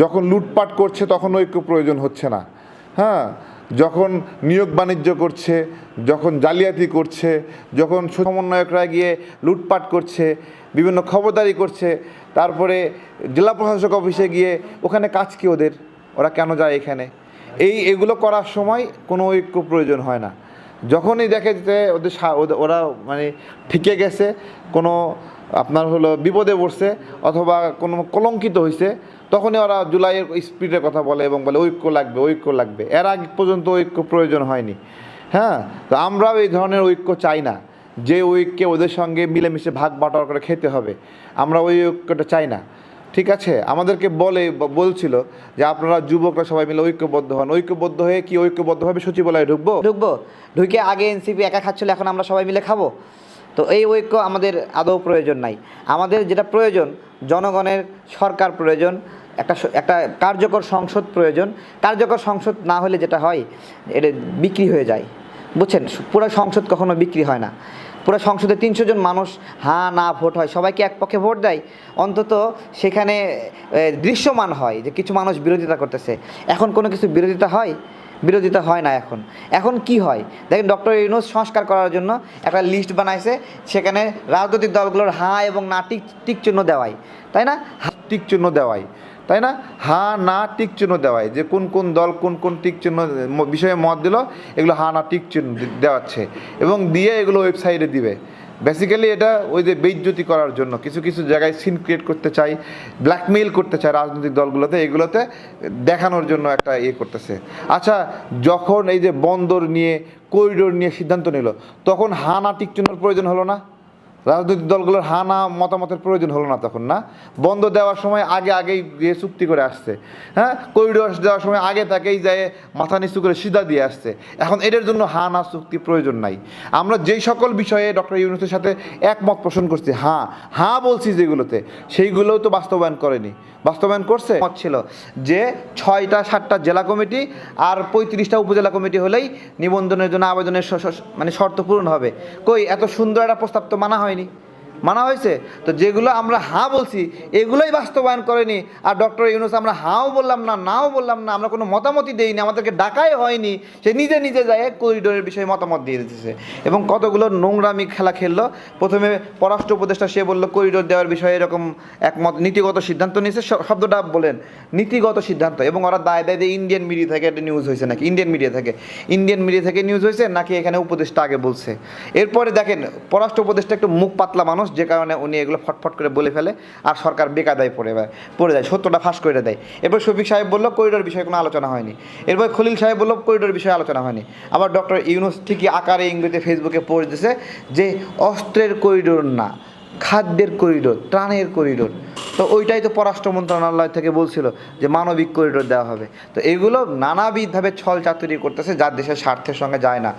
যখন লুটপাট করছে তখন ঐক্য প্রয়োজন হচ্ছে না। হ্যাঁ, যখন নিয়োগ বাণিজ্য করছে, যখন জালিয়াতি করছে, যখন সমন্বয়করা গিয়ে লুটপাট করছে, বিভিন্ন খবরদারি করছে, তারপরে জেলা প্রশাসক অফিসে গিয়ে ওখানে কাজ কি ওরা কেন যায় এখানে, এগুলো করার সময় কোনো ঐক্য প্রয়োজন হয় না। যখনই দেখে যে ওরা মানে ঠিকে গেছে, কোনো আপনার হলো বিপদে পড়ছে অথবা কোনো কলঙ্কিত হয়েছে, তখনই ওরা জুলাইয়ের স্পিডের কথা বলে এবং বলে ঐক্য লাগবে। এর আগে পর্যন্ত ঐক্য প্রয়োজন হয়নি। হ্যাঁ, তো আমরাও এই ধরনের ঐক্য চাই না যে ঐক্যে ওদের সঙ্গে মিলেমিশে ভাগ বাটোয়ারা করে খেতে হবে। আমরা ওই ঐক্যটা চাই না। ঠিক আছে, আমাদেরকে বলছিল যে আপনারা যুবকরা সবাই মিলে ঐক্যবদ্ধ হন। ঐক্যবদ্ধ হয়ে কি ঐক্যবদ্ধভাবে সচিবালয়ে ঢুকে আগে এনসিপি একা খাচ্ছিল, এখন আমরা সবাই মিলে খাবো? তো এই ঐক্য আমাদের আদৌ প্রয়োজন নাই। আমাদের যেটা প্রয়োজন, জনগণের সরকার প্রয়োজন, একটা কার্যকর সংসদ প্রয়োজন। কার্যকর সংসদ না হলে যেটা হয়, এটা বিক্রি হয়ে যায়, বুঝছেন? পুরো সংসদ কখনো বিক্রি হয় না। পুরো সংসদে 300 জন মানুষ হ্যাঁ না ভোট হয়, সবাইকে এক পক্ষে ভোট দেয়, অন্তত সেখানে দৃশ্যমান হয় যে কিছু মানুষ বিরোধিতা করতেছে। এখন কোনো কিছু বিরোধিতা হয় না। এখন কি হয় দেখেন, ডক্টর ইউনূস সংস্কার করার জন্য একটা লিস্ট বানাইছে, সেখানে রাজনৈতিক দলগুলোর হ্যাঁ এবং না টিক চিহ্ন দেওয়াই, তাই না? টিক চিহ্ন দেওয়াই, তাই না? হ্যাঁ না টিক চিহ্ন দেওয়াই, যে কোন দল কোন টিক চিহ্ন বিষয়ে মত দিল, এগুলো হ্যাঁ না টিক চিহ্ন দেওয়াচ্ছে এবং দিয়ে এগুলো ওয়েবসাইটে দিবে। বেসিক্যালি এটা ওই যে বেইজ্জতি করার জন্য, কিছু জায়গায় সিন ক্রিয়েট করতে চাই, ব্ল্যাকমেইল করতে চায় রাজনৈতিক দলগুলোতে, এগুলোতে দেখানোর জন্য একটা করতেছে। আচ্ছা, যখন এই যে বন্দর নিয়ে, করিডোর নিয়ে সিদ্ধান্ত নিল, তখন হ্যাঁ না টিক চিহ্নের প্রয়োজন হলো না? রাজনৈতিক দলগুলোর হ্যাঁ না মতামতের প্রয়োজন হলো না তখন? না, বন্ধ দেওয়ার সময় আগেই গিয়ে চুক্তি করে আসছে। হ্যাঁ, করিডোর দেওয়ার সময় আগে তাকেই যায় মাথা নিচু করে সিধা দিয়ে আসছে। এখন এটার জন্য হ্যাঁ না চুক্তি প্রয়োজন নাই। আমরা যেই সকল বিষয়ে ডক্টর ইউনূসের সাথে একমত পোষণ করছি, হ্যাঁ বলছি যেগুলোতে, সেইগুলোও তো বাস্তবায়ন করছে। মত ছিল যে 6টা-7টা জেলা কমিটি আর 35টা উপজেলা কমিটি হলেই নিবন্ধনের জন্য আবেদনের মানে শর্ত পূরণ হবে। কই, এত সুন্দর একটা প্রস্তাব তো মানা হয়েছে। তো যেগুলো আমরা হ্যাঁ বলছি এগুলোই বাস্তবায়ন করেনি। আর ডক্টর ইউনূস আমরা হাঁও বললাম না, নাও বললাম না, আমরা কোনো মতামতই দেইনি, আমাদেরকে ডাকাই হয়নি, সে নিজে যায় করিডোরের বিষয়ে মতামত দিয়ে দিতেছে এবং কতগুলো নোংরামি খেলা খেললো। প্রথমে পররাষ্ট্র উপদেষ্টা সে বললো করিডোর দেওয়ার বিষয়ে এরকম একমত নীতিগত সিদ্ধান্ত নিয়েছে, শব্দটা বলেন নীতিগত সিদ্ধান্ত, এবং ওরা দায় যে ইন্ডিয়ান মিডিয়া থেকে একটা নিউজ হয়েছে নাকি, ইন্ডিয়ান মিডিয়া থেকে নিউজ হয়েছে নাকি এখানে উপদেষ্টা আগে বলছে। এরপরে দেখেন, পররাষ্ট্র উপদেষ্টা একটু মুখ পাতলা মানুষ, যে কারণে উনি এগুলো ফটফট করে বলে ফেলে আর সরকার বেকায়দায় পড়ে যায়, সত্যটা ফাঁস করে দেয়। এরপর শফিক সাহেব বললো করিডোর বিষয়ে কোনো আলোচনা হয়নি। এরপর খলিল সাহেব বললো করিডোর বিষয়ে আলোচনা হয়নি। আবার ডক্টর ইউনূস ঠিকই আকারে ইঙ্গিতে ফেসবুকে পোস্ট দিয়েছে যে অস্ত্রের করিডোর না, খাদ্যের করিডোর, ত্রাণের করিডোর। তো ওইটাই তো পররাষ্ট্র মন্ত্রণালয় থেকে বলছিল যে মানবিক করিডোর দেওয়া হবে। তো এগুলো নানাবিধভাবে ছল চাতুরি করতেছে, যার দেশের স্বার্থের সঙ্গে যায় না।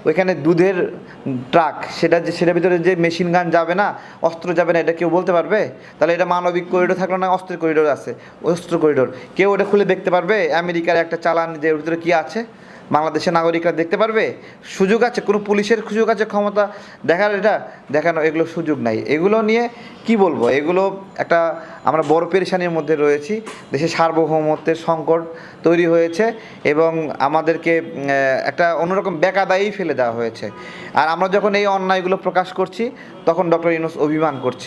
ওইখানে দুধের ট্রাক, সেটার ভিতরে যে মেশিন গান যাবে না, অস্ত্র যাবে না, এটা কেউ বলতে পারবে? তাহলে এটা মানবিক করিডোর থাকলো না অস্ত্রের করিডোর আছে? অস্ত্র করিডোর কেউ ওটা খুলে দেখতে পারবে? আমেরিকার একটা চালান যে ওর ভিতরে কী আছে বাংলাদেশের নাগরিকরা দেখতে পারবে? সুযোগ আছে? কোনো পুলিশের সুযোগ আছে ক্ষমতা দেখার? দেখানো এগুলো সুযোগ নাই। এগুলো নিয়ে কি বলবো, এগুলো একটা আমরা বড় পেরেশানির মধ্যে রয়েছি। দেশের সার্বভৌমত্বের সংকট তৈরি হয়েছে এবং আমাদেরকে একটা অন্যরকম বেকায়দায় ফেলে দেওয়া হয়েছে। আর আমরা যখন এই অন্যায়গুলো প্রকাশ করছি, তখন ডক্টর ইউনূস অভিমান করছে।